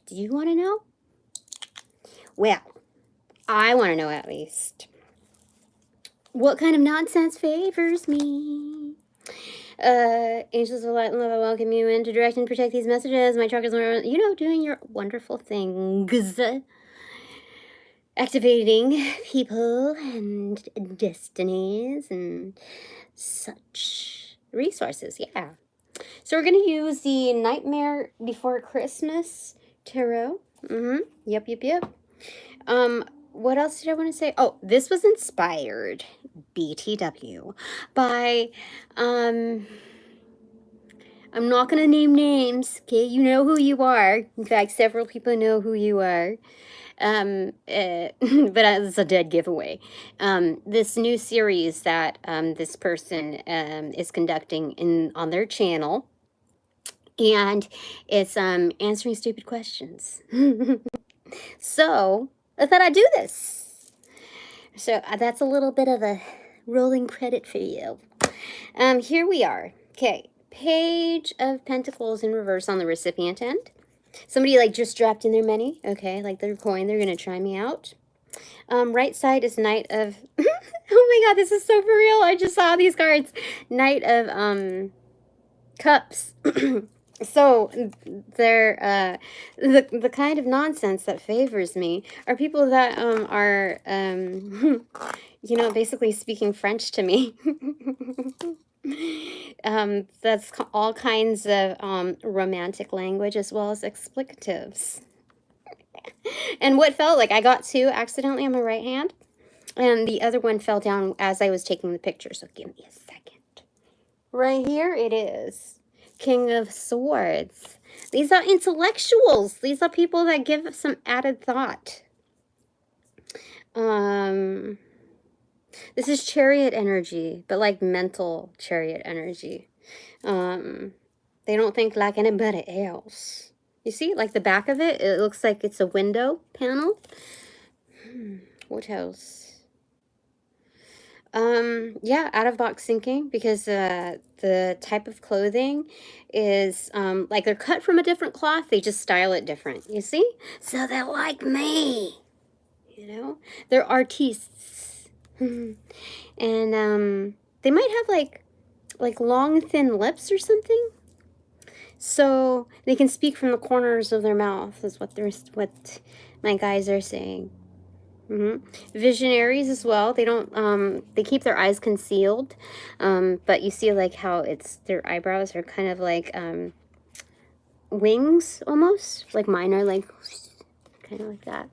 Do you want to know? Well, I want to know at least. What kind of nonsense favors me? Angels of light and love, I welcome you in to direct and protect these messages. My chakras are, you know, doing your wonderful things. Activating people and destinies and such resources, yeah. So we're going to use the Nightmare Before Christmas Tarot. Yep. What else did I want to say? Oh, this was inspired, BTW, by, I'm not going to name names, okay? You know who you are. In fact, several people know who you are. But it's a dead giveaway. This new series that this person is conducting on their channel, and it's answering stupid questions. So I thought I'd do this. So that's a little bit of a rolling credit for you. Here we are. Okay, Page of Pentacles in reverse on the recipient end. Somebody like just dropped in their money. Okay, like their coin. They're gonna try me out. Right side is Knight of. Oh my God, this is so for real. I just saw these cards. Knight of Cups. So they're the kind of nonsense that favors me are people that are you know, basically speaking French to me. That's all kinds of romantic language as well as explicatives. And what felt like I got two accidentally on my right hand, and the other one fell down as I was taking the picture. So give me a second. Right here it is. King of Swords. These are intellectuals. These are people that give some added thought. This is chariot energy, but like mental chariot energy. They don't think like anybody else. You see, like the back of it, it looks like it's a window panel. What else? Yeah, out of box thinking, because the type of clothing is like they're cut from a different cloth, they just style it different, you see? So they're like me, you know? They're artistes. And they might have like long thin lips or something. So they can speak from the corners of their mouth is what my guys are saying. Visionaries as well. They don't they keep their eyes concealed, but you see like how their eyebrows are kind of like wings almost, like mine are like kind of like that,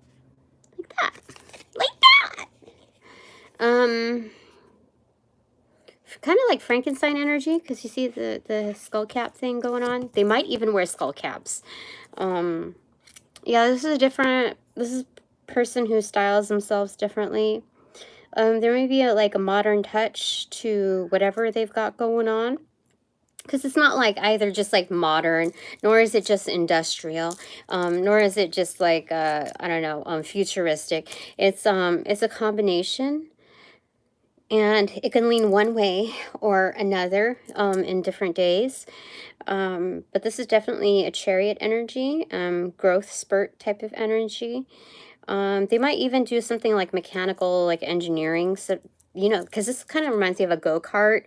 kind of like Frankenstein energy, because you see the skull cap thing going on. They might even wear skull caps. Yeah, this is person who styles themselves differently. There may be like a modern touch to whatever they've got going on, because it's not like either just like modern, nor is it just industrial, nor is it just like I don't know, futuristic. It's a combination, and it can lean one way or another in different days. But this is definitely a chariot energy, growth spurt type of energy. They might even do something like mechanical, like engineering, so, you know, because this kind of reminds me of a go-kart,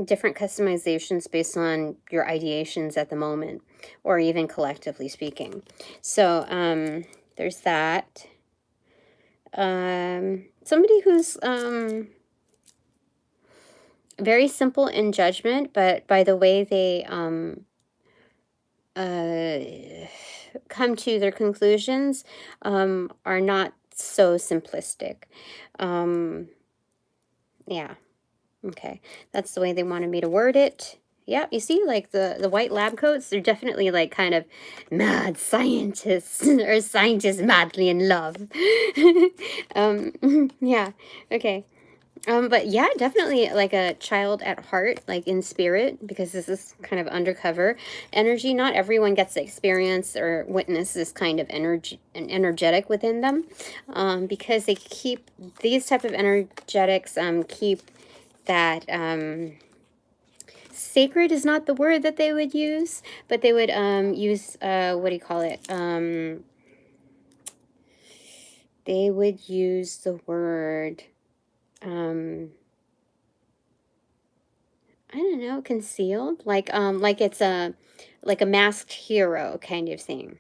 different customizations based on your ideations at the moment, or even collectively speaking. So there's that. Somebody who's very simple in judgment, but by the way they come to their conclusions are not so simplistic. Yeah, okay, that's the way they wanted me to word it. Yeah, you see, like the white lab coats, they're definitely like kind of mad scientists or scientists madly in love. Yeah, okay. But yeah, definitely like a child at heart, like in spirit, because this is kind of undercover energy. Not everyone gets to experience or witness this kind of energy and energetic within them, because they keep these type of energetics keep that sacred is not the word that they would use, but they would use what do you call it? They would use the word I don't know, concealed, like it's a masked hero kind of thing.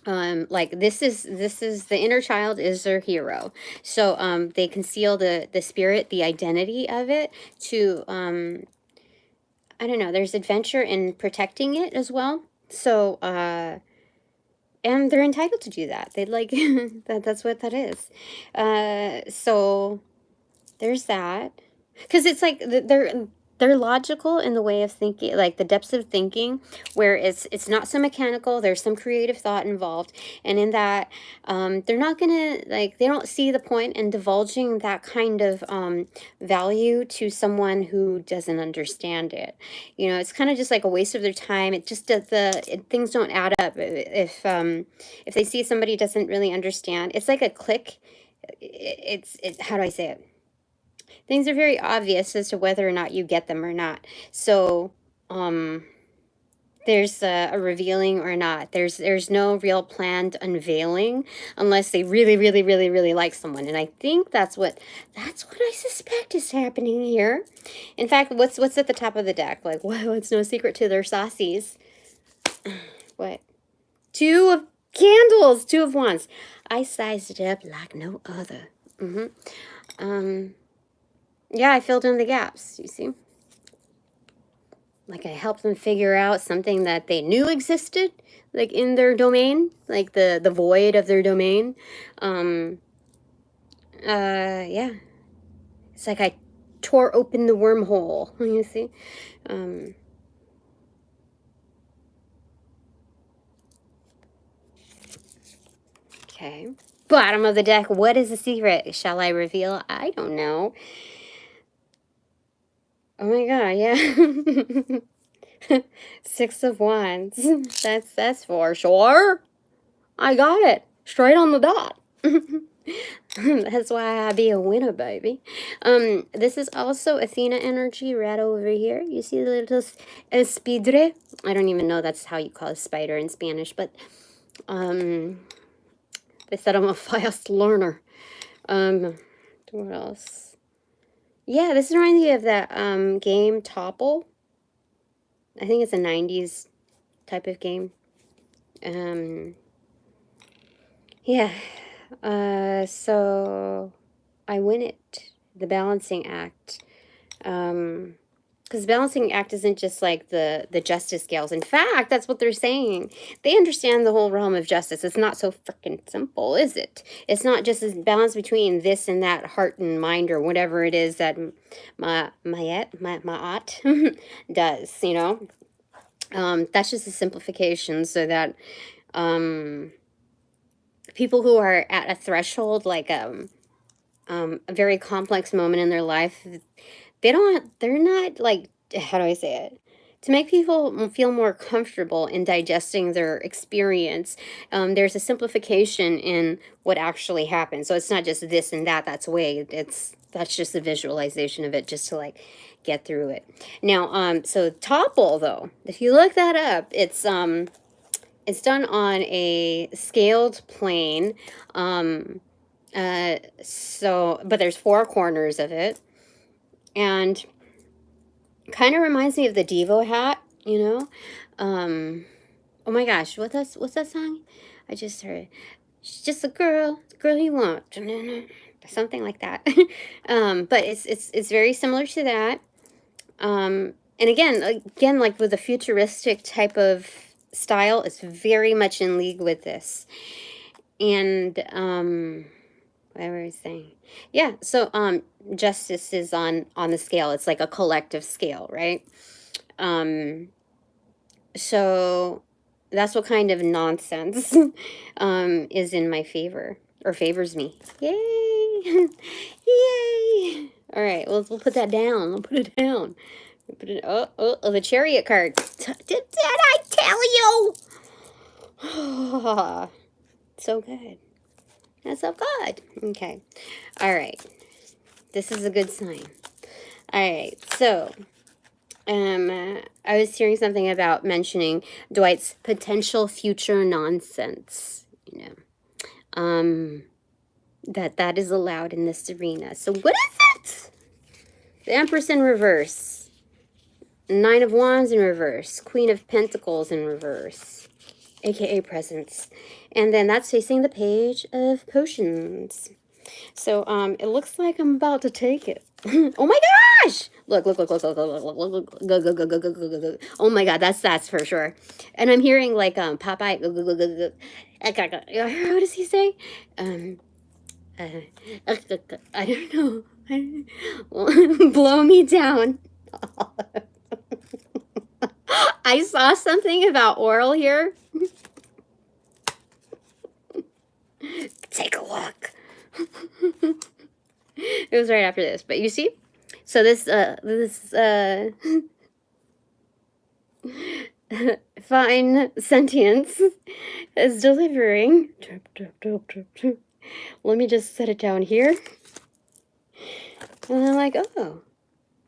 Like this is the inner child is their hero, so they conceal the spirit, the identity of it to I don't know, there's adventure in protecting it as well. So and they're entitled to do that. They'd like that's what that is. So there's that, because it's like they're logical in the way of thinking, like the depths of thinking, where it's not so mechanical. There's some creative thought involved, and in that, they're not gonna, like, they don't see the point in divulging that kind of value to someone who doesn't understand it. You know, it's kind of just like a waste of their time. It just does things don't add up if they see somebody doesn't really understand. It's like a click. It's how do I say it? Things are very obvious as to whether or not you get them or not. So, there's a revealing or not. There's no real planned unveiling unless they really, really, really, really like someone. And I think that's what I suspect is happening here. In fact, what's at the top of the deck? Like, wow, it's no secret to their saucies. What? 2 of candles, 2 of wands. I sized it up like no other. Yeah, I filled in the gaps, you see? Like I helped them figure out something that they knew existed, like in their domain, like the void of their domain. Yeah. It's like I tore open the wormhole, you see? Okay. Bottom of the deck, what is the secret? Shall I reveal? I don't know. Oh my god, yeah. 6 of wands. That's for sure. I got it. Straight on the dot. That's why I be a winner, baby. This is also Athena energy right over here. You see the little ErrBiDerr? I don't even know that's how you call a spider in Spanish, but they said I'm a fast learner. What else? Yeah, this reminds me of that game Topple. I think it's a 90s type of game. Yeah. So I win it. The balancing act. Because the balancing act isn't just like the justice scales. In fact, that's what they're saying. They understand the whole realm of justice. It's not so freaking simple, is it? It's not just this balance between this and that heart and mind or whatever it is that Ma'at does, you know? That's just a simplification so that people who are at a threshold, like a very complex moment in their life, they're not like, how do I say it? To make people feel more comfortable in digesting their experience, there's a simplification in what actually happens. So it's not just this and that, that's way. That's just a visualization of it just to like get through it. Now, so Topple though, if you look that up, it's done on a scaled plane. So, but there's 4 corners of it. And kind of reminds me of the Devo hat, you know? Oh my gosh, what's that song? I just heard. She's just a girl, the girl you want. Something like that. But it's very similar to that. And again, like with a futuristic type of style, it's very much in league with this. And what were I saying? Yeah, so justice is on the scale. It's like a collective scale, right? So that's what kind of nonsense is in my favor, or favors me. Yay! Yay! All right, we'll put that down. We'll put it down. Put it. Oh, the Chariot card. Did I tell you? So good. That's so good. Okay. All right. This is a good sign. All right. So I was hearing something about mentioning Dwight's potential future nonsense, you know, that is allowed in this arena. So what is it? The Empress in reverse, Nine of Wands in reverse, Queen of Pentacles in reverse, aka Presence, and then that's facing the Page of Potions. So it looks like I'm about to take it. Oh my gosh! Look, look, look, look, look, look, look, look, look, go, go, go, go, go, go, go, go. Oh my god, that's for sure. And I'm hearing like Popeye. Go, go, go, go, go. What does he say? I don't know. Blow me down. I saw something about oral here. Take a look. It was right after this, but you see, so this fine sentience is delivering. Let me just set it down here. And I'm like, oh,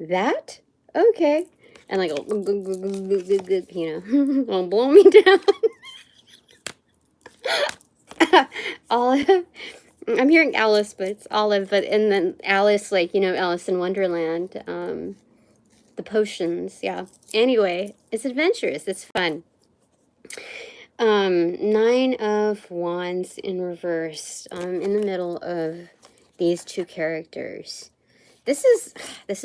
that? Okay. And like, you know, blow me down. Olive. I'm hearing Alice, but it's Olive. But and then Alice, like, you know, Alice in Wonderland. The potions, yeah. Anyway, it's adventurous. It's fun. Nine of Wands in reverse. In the middle of these two characters. This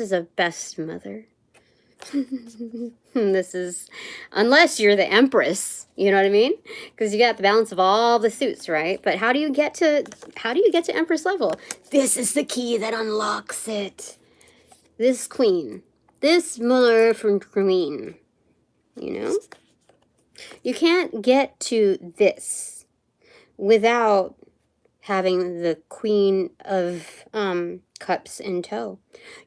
is a best mother. This is, unless you're the Empress, you know what I mean? Because you got the balance of all the suits, right? But how do you get to Empress level? This is the key that unlocks it. This queen, this mother from queen, you know? You can't get to this without having the Queen of Cups in tow.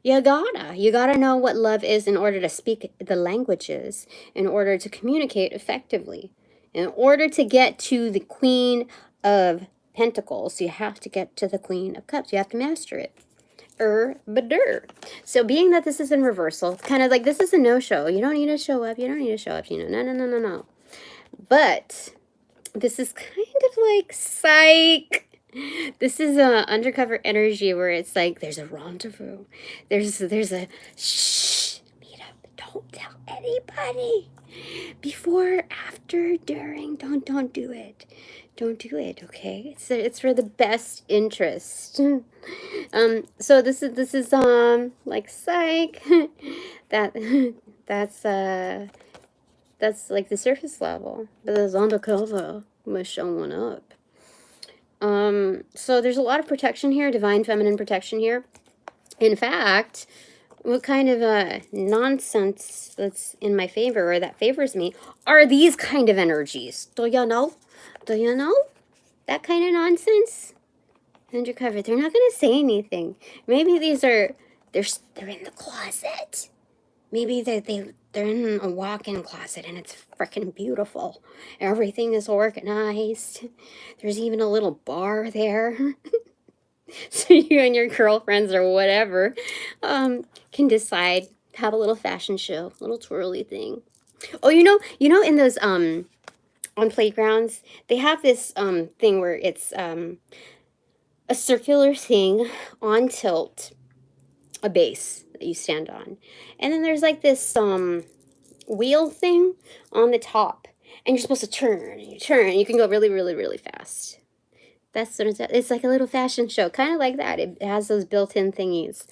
You gotta know what love is in order to speak the languages, in order to communicate effectively. In order to get to the Queen of Pentacles, you have to get to the Queen of Cups. You have to master it. ErrBiDerr. So being that this is in reversal, kind of like this is a no-show. You don't need to show up. You don't need to show up. You know, no. But this is kind of like psych. This is a undercover energy where it's like there's a rendezvous. There's a shh, meet up. Don't tell anybody. Before, after, during. Don't do it. Don't do it, okay? It's for the best interest. So this is like psych. That's like the surface level. But there's Undercover was showing up. So there's a lot of protection here, divine feminine protection here. In fact, what kind of nonsense that's in my favor or that favors me are these kind of energies. Do you know? Do you know? That kind of nonsense? Undercover, they're not going to say anything. Maybe these are, they're in the closet. Maybe they're in a walk-in closet and it's freaking beautiful. Everything is organized. There's even a little bar there. So you and your girlfriends or whatever can decide, have a little fashion show, little twirly thing. Oh, you know in those on playgrounds, they have this thing where it's a circular thing on tilt, a base that you stand on. And then there's like this wheel thing on the top. And you're supposed to turn, and you turn, and you can go really, really, really fast. That's what it's like a little fashion show, kind of like that. It has those built-in thingies.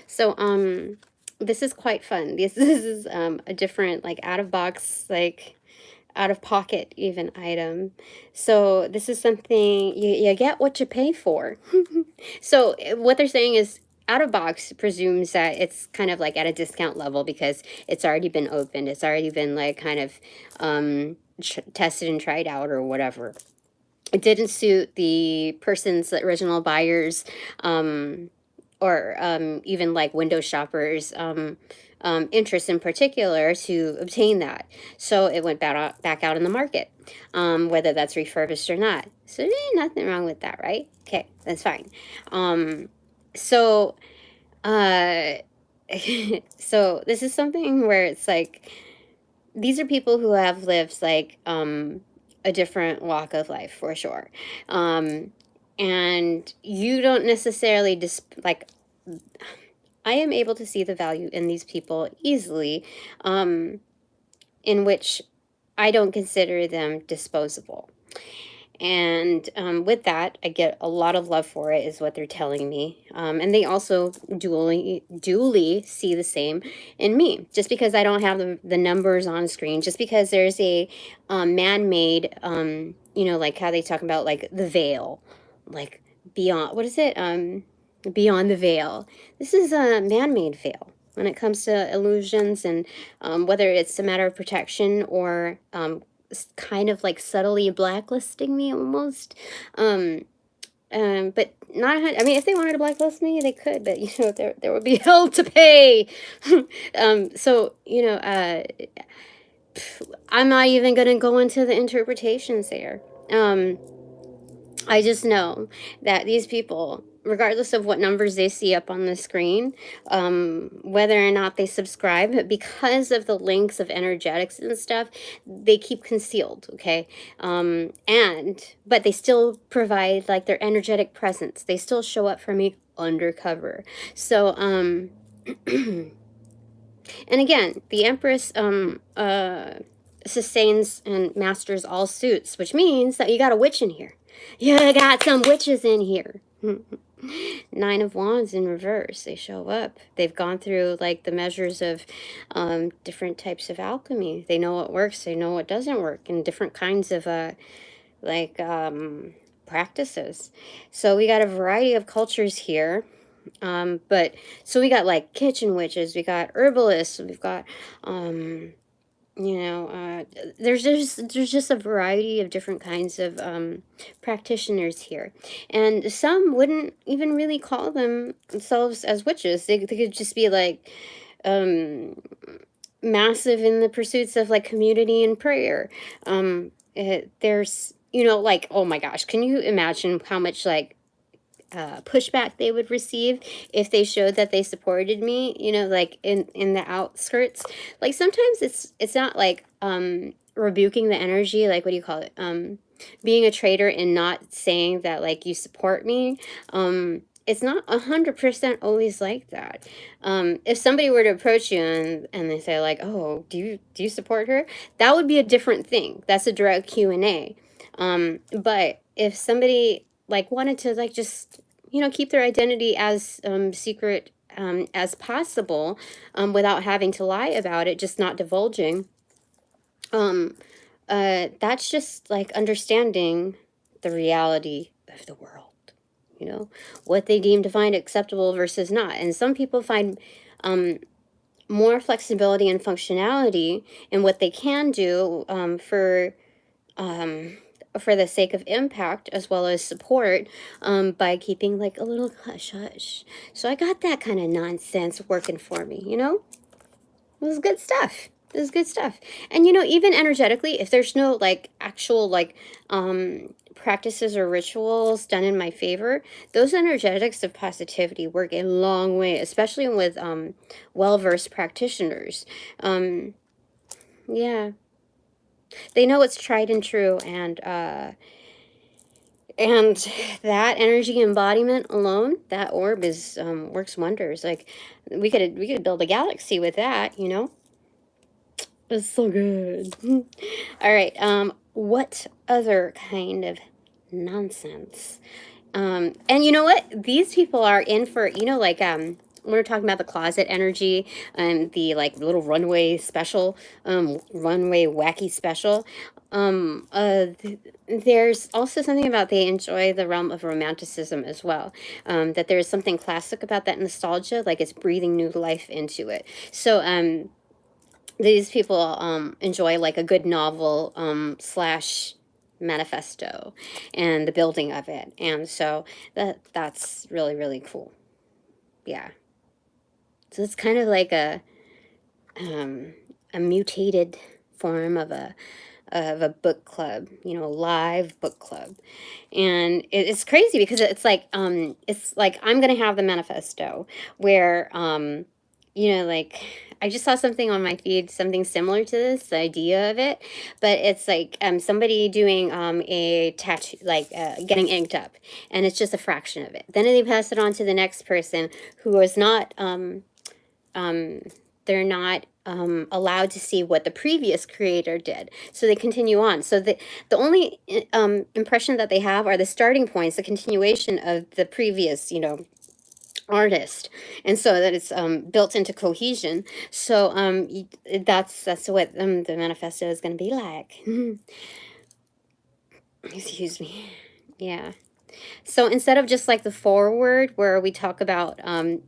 So this is quite fun. This is a different, like, out-of-box, like, out-of-pocket even item. So this is something you get what you pay for. So what they're saying is out-of-box presumes that it's kind of like at a discount level because it's already been opened. It's already been like kind of tested and tried out or whatever. It didn't suit the person's original buyers or even like window shoppers interest in particular to obtain that. So it went back out in the market, whether that's refurbished or not. So there's nothing wrong with that, right? Okay, that's fine. So so this is something where it's like, these are people who have lived like a different walk of life for sure. And you don't necessarily like, I am able to see the value in these people easily, in which I don't consider them disposable. And with that, I get a lot of love for it, is what they're telling me. And they also duly see the same in me. Just because I don't have the numbers on screen, just because there's a man-made, you know, like how they talk about like the veil, like beyond, what is it? Beyond the veil. This is a man-made veil when it comes to illusions, and whether it's a matter of protection or kind of like subtly blacklisting me almost. But not, I mean, if they wanted to blacklist me, they could, but you know, there would be hell to pay. So, you know, I'm not even going to go into the interpretations there. I just know that these people, regardless of what numbers they see up on the screen, whether or not they subscribe, because of the links of energetics and stuff, they keep concealed, okay? But they still provide like their energetic presence. They still show up for me undercover. So, and again, the Empress sustains and masters all suits, which means that you got a witch in here. You got some witches in here. 9 of Wands in reverse. They show up. They've gone through like the measures of different types of alchemy. They know what works. They know what doesn't work, and different kinds of practices. So we got a variety of cultures here. But so we got like kitchen witches, we got herbalists, we've got you know, there's just a variety of different kinds of practitioners here, and some wouldn't even really call themselves as witches. They could just be like massive in the pursuits of like community and prayer. There's, you know, like, oh my gosh, can you imagine how much like pushback they would receive if they showed that they supported me, you know, like in the outskirts. Like sometimes it's not like rebuking the energy, like what do you call it, being a traitor and not saying that like you support me. It's not 100% always like that. If somebody were to approach you and they say like, oh, do you support her, that would be a different thing. That's a direct Q&A. But if somebody like wanted to like just, you know, keep their identity as secret as possible, without having to lie about it, just not divulging, that's just like understanding the reality of the world, you know, what they deem to find acceptable versus not. And some people find more flexibility and functionality in what they can do for the sake of impact as well as support, by keeping like a little hush hush. So I got that kind of nonsense working for me, you know? This is good stuff. This is good stuff. And you know, even energetically, if there's no like actual like practices or rituals done in my favor, those energetics of positivity work a long way, especially with well-versed practitioners. Yeah. They know it's tried and true, and that energy embodiment alone, that orb is works wonders. Like we could build a galaxy with that, you know. It's so good. All right. What other kind of nonsense? And you know what? These people are in for, you know, like we're talking about the closet energy and the like little runway special, runway wacky special. There's also something about they enjoy the realm of romanticism as well. That there's something classic about that nostalgia, like it's breathing new life into it. So these people enjoy like a good novel slash manifesto and the building of it, and so that's really, really cool. Yeah, so it's kind of like a mutated form of a book club, you know, live book club. And it's crazy because it's like I'm gonna have the manifesto where you know, like, I just saw something on my feed, something similar to this, the idea of it, but it's like somebody doing a tattoo, like getting inked up, and it's just a fraction of it. Then they pass it on to the next person who is not, they're not allowed to see what the previous creator did. So they continue on. So the only impression that they have are the starting points, the continuation of the previous, you know, artist, and so that it's built into cohesion. So that's what the manifesto is going to be like. Excuse me. Yeah. So instead of just like the foreword where we talk about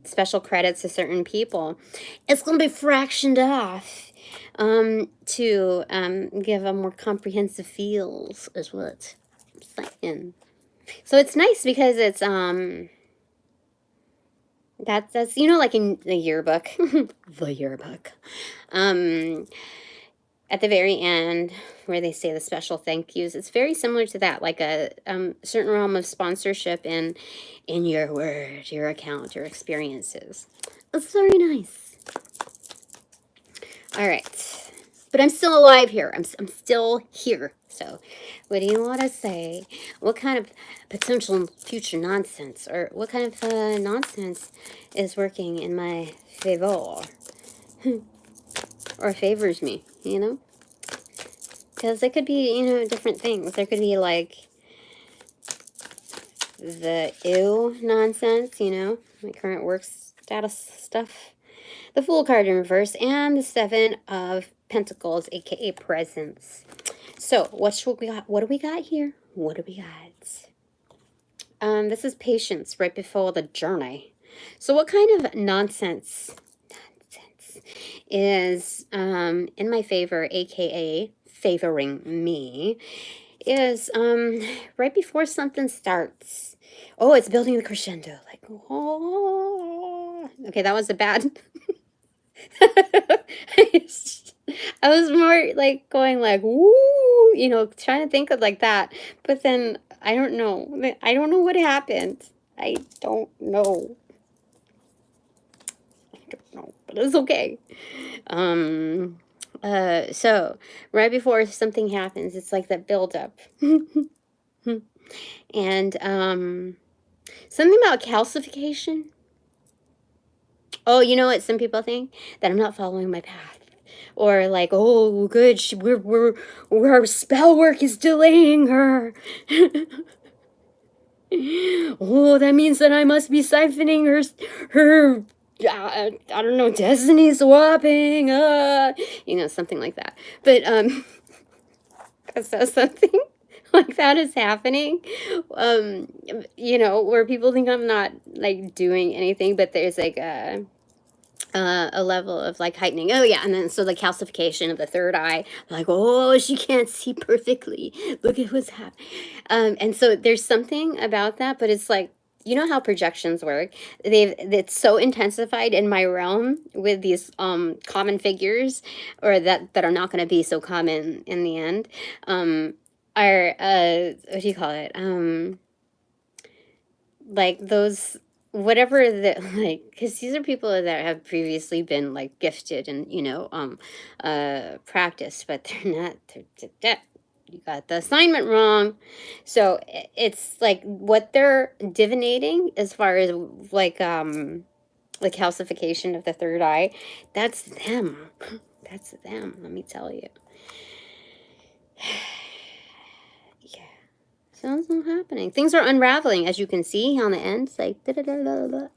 special credits to certain people, it's going to be fractioned off to give a more comprehensive feels, is what I'm saying. So it's nice because it's that's you know, like in the yearbook, the yearbook, at the very end where they say the special thank yous. It's very similar to that, like a certain realm of sponsorship in your word, your account, your experiences. It's very nice. All right, but I'm still alive here. I'm still here. So, what do you want to say? What kind of potential future nonsense, or what kind of nonsense is working in my favor, or favors me? You know, because it could be, you know, different things. There could be like the ew nonsense, you know, my current work status stuff. The Fool card in reverse, and the Seven of Pentacles, aka Presence. So, what we got? What do we got here? What do we got? This is Patience right before the journey. So, what kind of nonsense is in my favor, aka favoring me, is right before something starts. Oh, it's building the crescendo. Like, oh, okay, that was a bad. I was more like going like, woo, you know, trying to think of like that. But then I don't know. I don't know what happened. I don't know. I don't know, but it's okay. So right before something happens, it's like that build up. And something about calcification. Oh, you know what some people think? That I'm not following my path. Or like, oh, good, our spell work is delaying her. Oh, that means that I must be siphoning her, I don't know, destiny swapping, you know, something like that. But, so something like that is happening, you know, where people think I'm not, like, doing anything, but there's, like, a level of like heightening. Oh yeah, and then so the calcification of the third eye, like, oh, she can't see perfectly, look at what's happening. And so there's something about that, but it's like, you know how projections work. It's so intensified in my realm with these common figures, or that are not going to be so common in the end, are what do you call it, like those, whatever the, like, because these are people that have previously been like gifted and, you know, practiced, but they're not, you got the assignment wrong. So it's like what they're divinating as far as like the calcification of the third eye, that's them. That's them, let me tell you. Yeah. Something's happening. Things are unraveling, as you can see on the end. It's like da-da-da-da-da.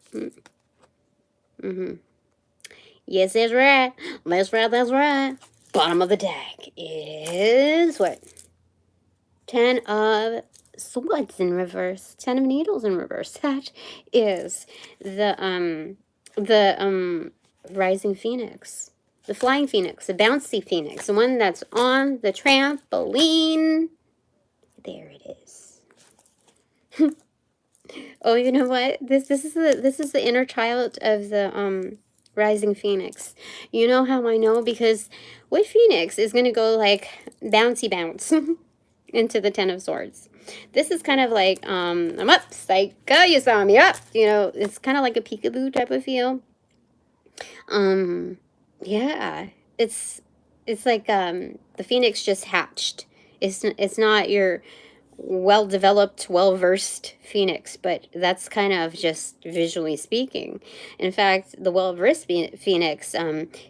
Yes, that's right. That's right, that's right. Bottom of the deck is what? 10 of Swords in reverse. 10 of Needles in reverse. That is the Rising Phoenix. The Flying Phoenix. The Bouncy Phoenix. The one that's on the trampoline. There it is. Oh, you know what? This is the inner child of the Rising Phoenix. You know how I know? Because what Phoenix is gonna go like bouncy bounce into the Ten of Swords. This is kind of like I'm up, psycho, you saw me up. You know, it's kind of like a peekaboo type of feel. Yeah, it's like the phoenix just hatched. It's not your well-developed, well-versed phoenix, but that's kind of just visually speaking. In fact, the well-versed phoenix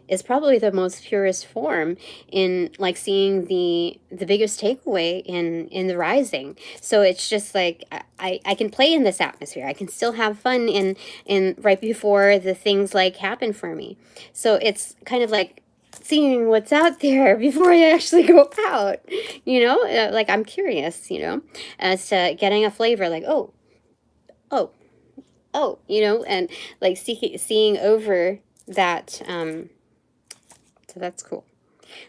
is probably the most purest form in like seeing the biggest takeaway in the rising. So it's just like I can play in this atmosphere. I can still have fun in right before the things like happen for me. So it's kind of like seeing what's out there before I actually go out, you know, like I'm curious, you know, as to getting a flavor like, oh, oh, oh, you know, and like seeing over that. So that's cool.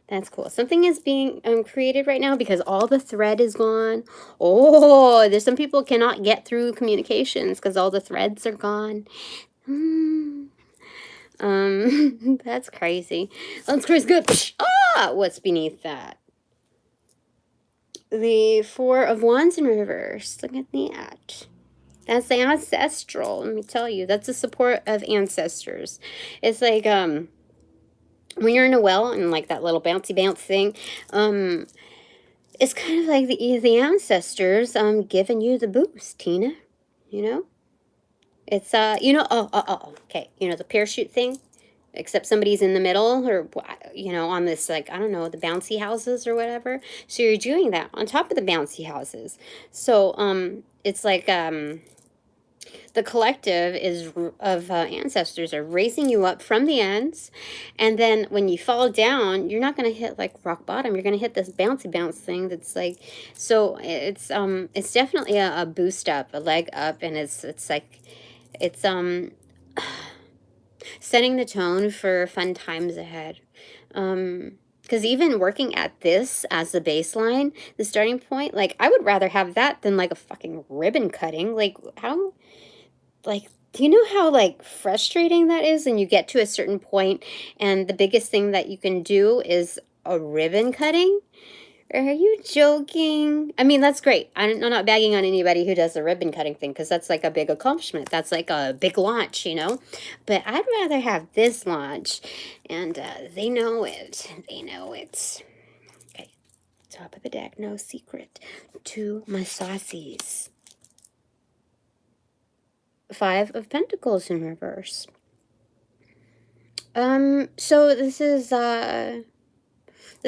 That's cool. Something is being created right now because all the thread is gone. Oh, there's some people cannot get through communications because all the threads are gone. That's crazy. That's crazy. Good. Ah, what's beneath that? The Four of Wands in reverse. Look at that. That's the ancestral. Let me tell you, that's the support of ancestors. It's like when you're in a well and like that little bouncy bounce thing, it's kind of like the ancestors giving you the boost, Tina. You know, it's you know, okay, you know the parachute thing. Except somebody's in the middle or, you know, on this, like, I don't know, the bouncy houses or whatever. So you're doing that on top of the bouncy houses. So it's like the collective is of ancestors are raising you up from the ends. And then when you fall down, you're not going to hit like rock bottom. You're going to hit this bouncy bounce thing that's like, so it's definitely a boost up, a leg up. And it's like, it's setting the tone for fun times ahead. Because even working at this as the baseline, the starting point, like, I would rather have that than, like, a fucking ribbon cutting. Like, how, like, do you know how, like, frustrating that is? And you get to a certain point, and the biggest thing that you can do is a ribbon cutting? Are you joking? I mean, that's great. I'm not bagging on anybody who does the ribbon cutting thing because that's like a big accomplishment. That's like a big launch, you know? But I'd rather have this launch, and they know it. They know it. Okay, top of the deck, no secret. To my saucies. Five of Pentacles in reverse. So this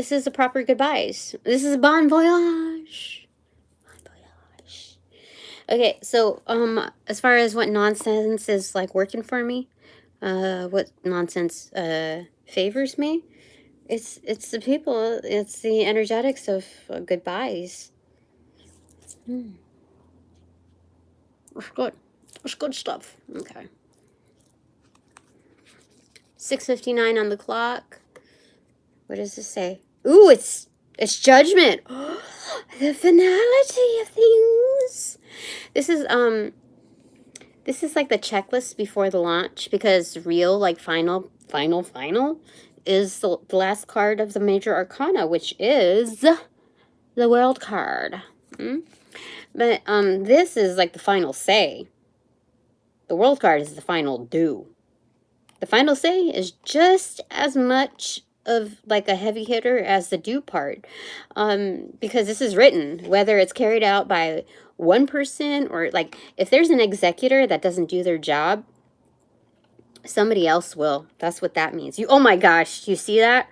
is a proper goodbyes. This is a bon voyage. Bon voyage. Okay, so as far as what nonsense is like working for me, what nonsense favors me, it's the people, it's the energetics of goodbyes. It's good. It's good stuff. Okay. 6:59 on the clock. What does this say? Ooh, it's judgment. The finality of things. This is like the checklist before the launch because real, like final is the last card of the major arcana, which is the world card. But this is like the final say. The world card is the final do. The final say is just as much of like a heavy hitter as the do part, because this is written, whether it's carried out by one person or like if there's an executor that doesn't do their job, somebody else will. That's what that means. Oh my gosh, you see that?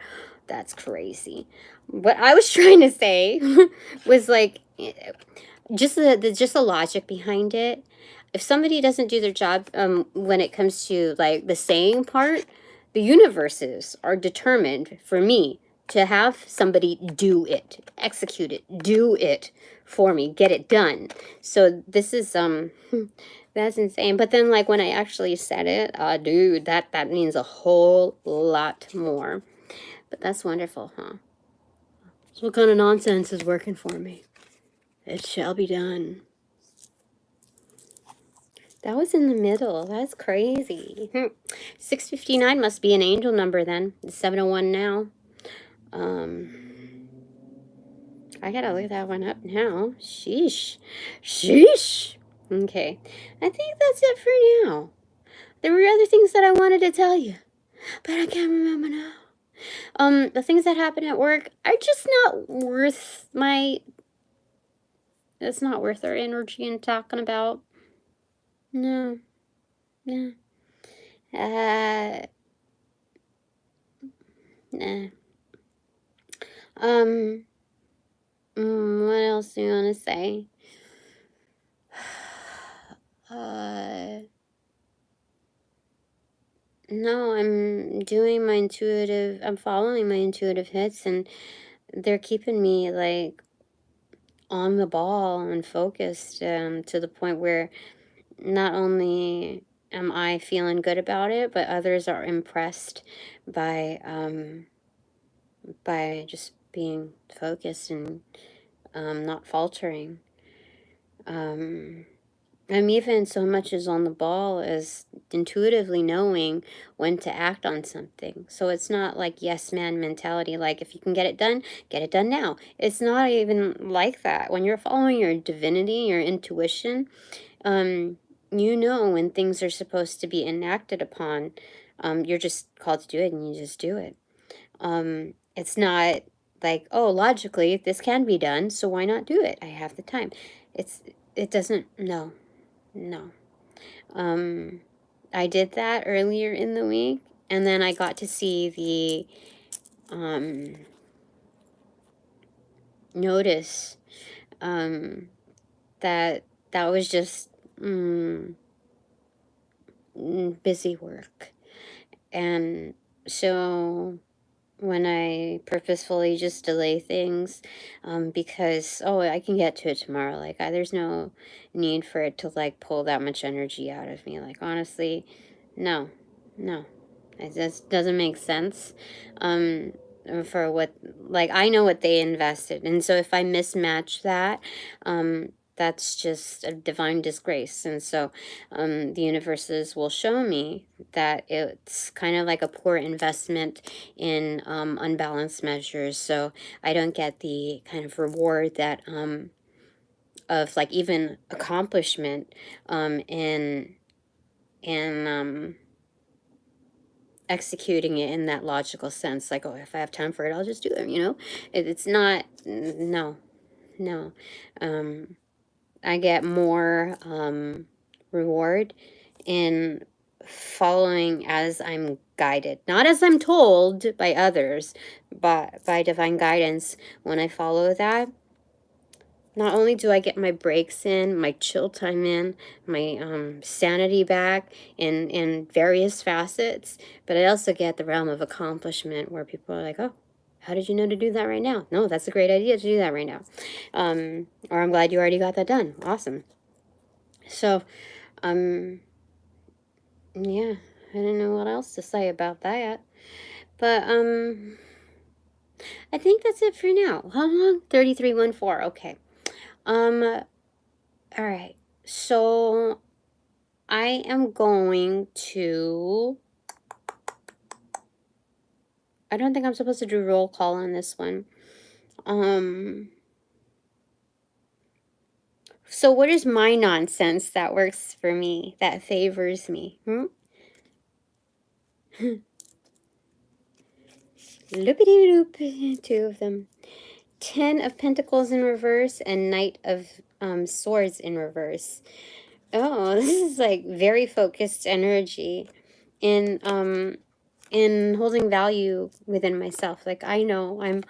That's crazy. What I was trying to say was like just the logic behind it. If somebody doesn't do their job when it comes to like the saying part, the universes are determined for me to have somebody do it, execute it, do it for me, get it done. So this is that's insane. But then like when I actually said it, dude, that means a whole lot more. But that's wonderful, huh? So what kind of nonsense is working for me? It shall be done. That was in the middle. That's crazy. 659 must be an angel number then. It's 701 now. I gotta look that one up now. Sheesh. Sheesh. Okay. I think that's it for now. There were other things that I wanted to tell you. but I can't remember now. The things that happen at work are just not worth it's not worth our energy in talking about. No. No. Nah. What else do you want to say? No, I'm following my intuitive hits, and they're keeping me, like, on the ball and focused, to the point where not only am I feeling good about it, but others are impressed by just being focused and not faltering. I'm even so much as on the ball as intuitively knowing when to act on something. So it's not like yes man mentality, like if you can get it done now. It's not even like that. When you're following your divinity, your intuition, you know when things are supposed to be enacted upon. You're just called to do it, and you just do it. It's not like, oh, logically this can be done, so why not do it? I have the time. It doesn't, no. I did that earlier in the week, and then I got to see the notice that was just busy work. And so when I purposefully just delay things, because, oh, I can get to it tomorrow. Like, there's no need for it to, like, pull that much energy out of me. Like, honestly, no. It just doesn't make sense. For what, like, I know what they invested. And so if I mismatch that, that's just a divine disgrace. And so the universes will show me that it's kind of like a poor investment in unbalanced measures. So I don't get the kind of reward that of, like, even accomplishment in executing it in that logical sense. Like, oh, if I have time for it, I'll just do it, you know? It's not, no. I get more reward in following as I'm guided. Not as I'm told by others, but by divine guidance. When I follow that, not only do I get my breaks in, my chill time in, my sanity back in various facets, but I also get the realm of accomplishment where people are like, oh, how did you know to do that right now? No, that's a great idea to do that right now. Or I'm glad you already got that done. Awesome. So, yeah, I don't know what else to say about that. But, I think that's it for now. How long? 3314. Okay. All right. So I am going to, I don't think I'm supposed to do roll call on this one. So what is my nonsense that works for me, that favors me? Loopity-doop, 2 of them. 10 of Pentacles in reverse and Knight of Swords in reverse. Oh, this is like very focused energy in holding value within myself. Like, I know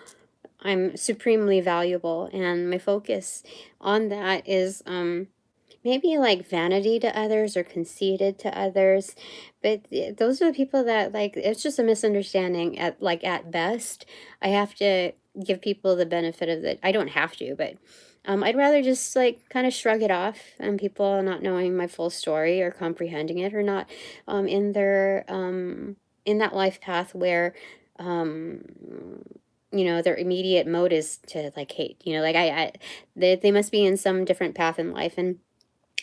I'm supremely valuable, and my focus on that is maybe like vanity to others or conceited to others, but those are the people that, like, it's just a misunderstanding at best. I have to give people the benefit of the, I don't have to, but I'd rather just, like, kind of shrug it off, and people not knowing my full story or comprehending it, or not in their in that life path where you know, their immediate mode is to, like, hate, you know, like they must be in some different path in life. And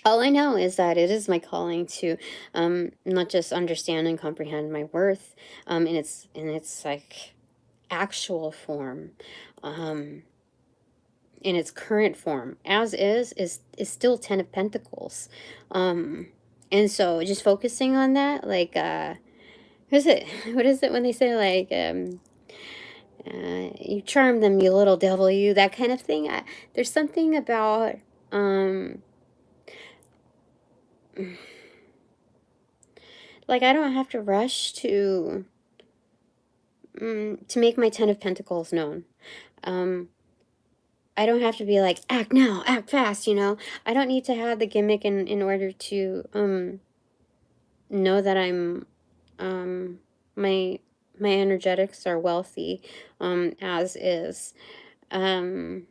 all I know is that it is my calling to not just understand and comprehend my worth in its like actual form, in its current form, as is still 10 of Pentacles. And so just focusing on that, like what is it when they say like you charm them, you little devil, you, that kind of thing. There's something about like I don't have to rush to make my 10 of Pentacles known. I don't have to be like, act now, act fast, you know. I don't need to have the gimmick in order to know that I'm my energetics are wealthy as is. The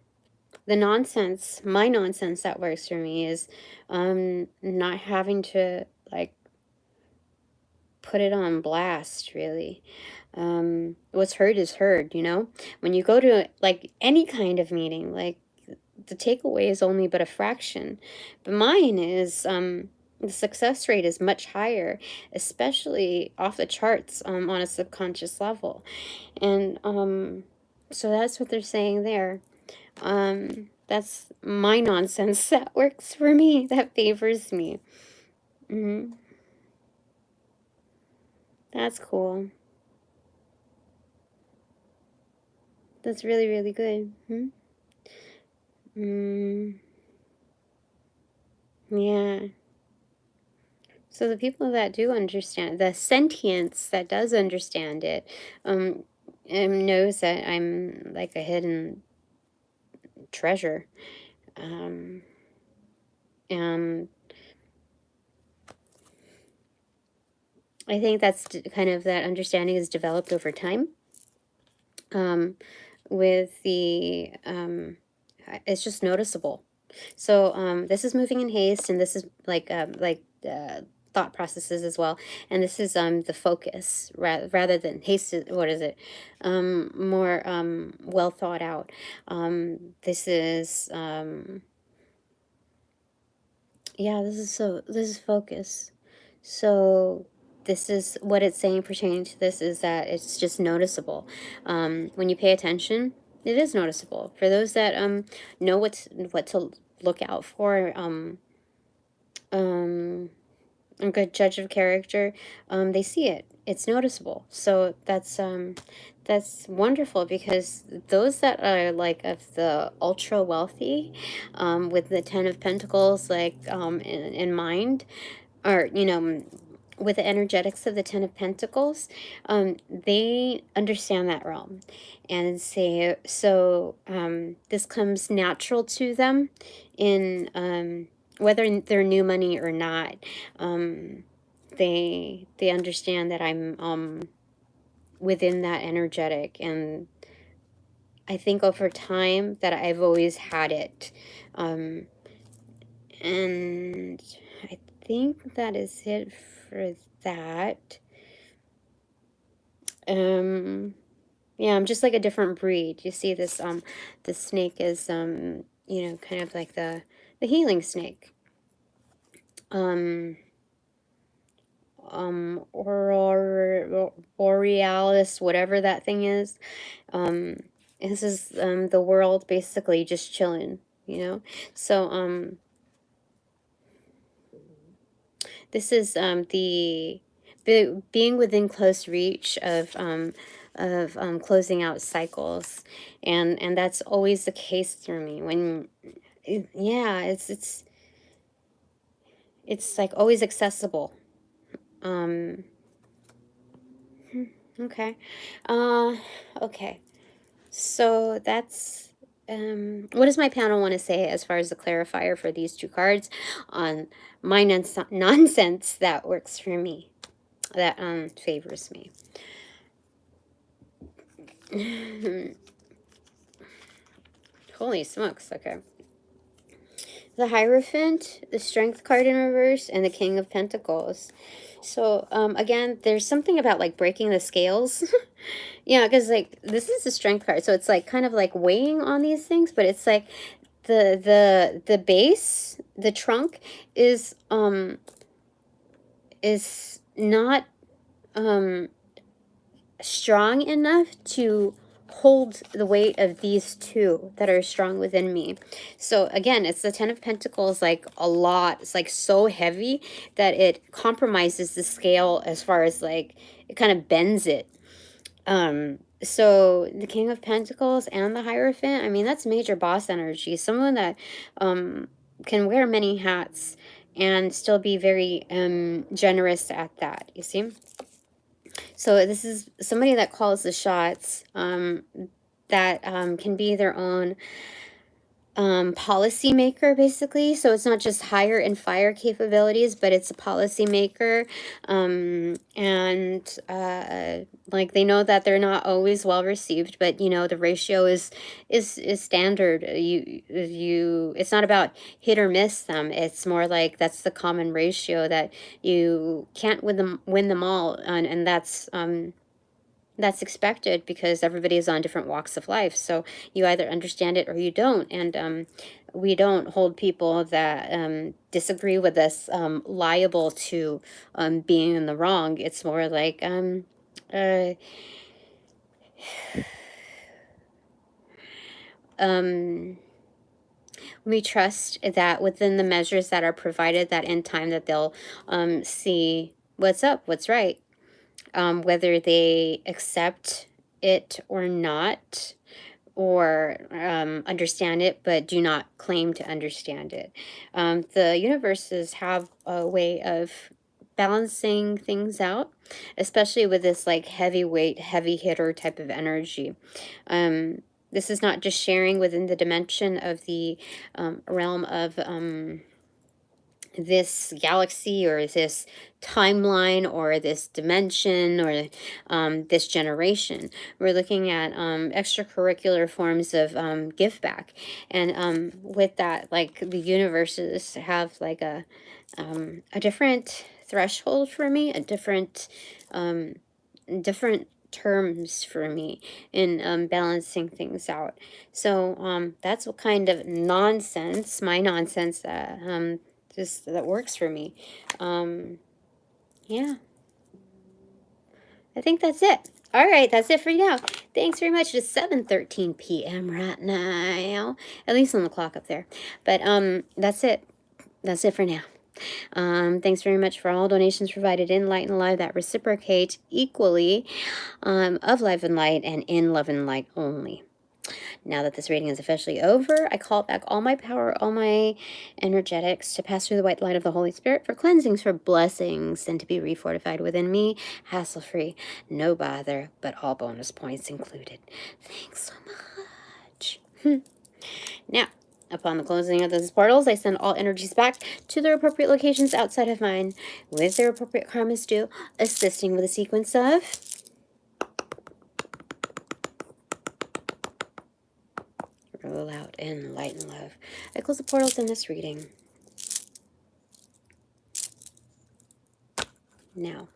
nonsense, my nonsense that works for me is not having to like put it on blast, really. What's heard is heard, you know? When you go to like any kind of meeting, like the takeaway is only but a fraction. But mine is the success rate is much higher, especially off the charts on a subconscious level. And so that's what they're saying there. That's my nonsense that works for me, that favors me. That's cool. That's really, really good. Yeah. So the people that do understand, the sentience that does understand it, knows that I'm like a hidden treasure. And I think that's kind of, that understanding is developed over time. With the, it's just noticeable. So this is moving in haste, and this is like thought processes as well, and this is the focus rather than haste. What is it? More well thought out. This is yeah, this is focus. So this is what it's saying pertaining to this, is that it's just noticeable. When you pay attention, it is noticeable. For those that know what to look out for, a good judge of character, they see it. It's noticeable. So that's wonderful, because those that are like of the ultra wealthy, with the 10 of Pentacles like in mind, or you know, with the energetics of the 10 of Pentacles, they understand that realm, and say so. This comes natural to them in whether they're new money or not. They understand that I'm within that energetic, and I think over time that I've always had it. And I think that is it for that. Yeah, I'm just like a different breed. You see this the snake is you know, kind of like the healing snake. Borealis, whatever that thing is. This is the world basically just chilling, you know. So this is the being within close reach of closing out cycles, and that's always the case through me. When yeah, it's like always accessible. Okay. Okay. So that's what does my panel want to say as far as the clarifier for these two cards on my nonsense that works for me, that favors me? Holy smokes. Okay. The Hierophant, the Strength card in reverse, and the King of Pentacles. So again, there's something about like breaking the scales. Yeah, because like this is the Strength card, so it's like kind of like weighing on these things, but it's like the base, the trunk is not strong enough to hold the weight of these two that are strong within me. So again, it's the 10 of Pentacles, like a lot. It's like so heavy that it compromises the scale as far as like it kind of bends it. So the King of Pentacles and the Hierophant, I mean, that's major boss energy. Someone that can wear many hats and still be very generous at that, you see? So this is somebody that calls the shots, that can be their own policy maker, basically. So it's not just hire and fire capabilities, but it's a policy maker. And like, they know that they're not always well received, but you know, the ratio is standard. It's not about hit or miss them. It's more like that's the common ratio, that you can't win them all, and that's expected, because everybody is on different walks of life. So you either understand it or you don't. And we don't hold people that disagree with us liable to being in the wrong. It's more like we trust that within the measures that are provided, that in time that they'll see what's up, what's right. Whether they accept it or not, or understand it but do not claim to understand it. The universes have a way of balancing things out, especially with this like heavyweight, heavy hitter type of energy. This is not just sharing within the dimension of the realm of this galaxy or this timeline or this dimension or this generation. We're looking at extracurricular forms of give back. And with that, like, the universes have like a different threshold for me, a different terms for me in balancing things out. So that's what kind of nonsense, my nonsense, just that works for me. Yeah, I think that's it. All right, that's it for now. Thanks very much. It's 7:13 p.m. right now, at least on the clock up there. But that's it. That's it for now. Thanks very much for all donations provided in Light and Live that reciprocate equally, of Life and Light and in Love and Light only. Now that this reading is officially over, I call back all my power, all my energetics to pass through the white light of the Holy Spirit for cleansings, for blessings, and to be refortified within me, hassle-free, no bother, but all bonus points included. Thanks so much. Now, upon the closing of those portals, I send all energies back to their appropriate locations outside of mine, with their appropriate karmas due, assisting with a sequence of roll out in light and love. I close the portals in this reading now.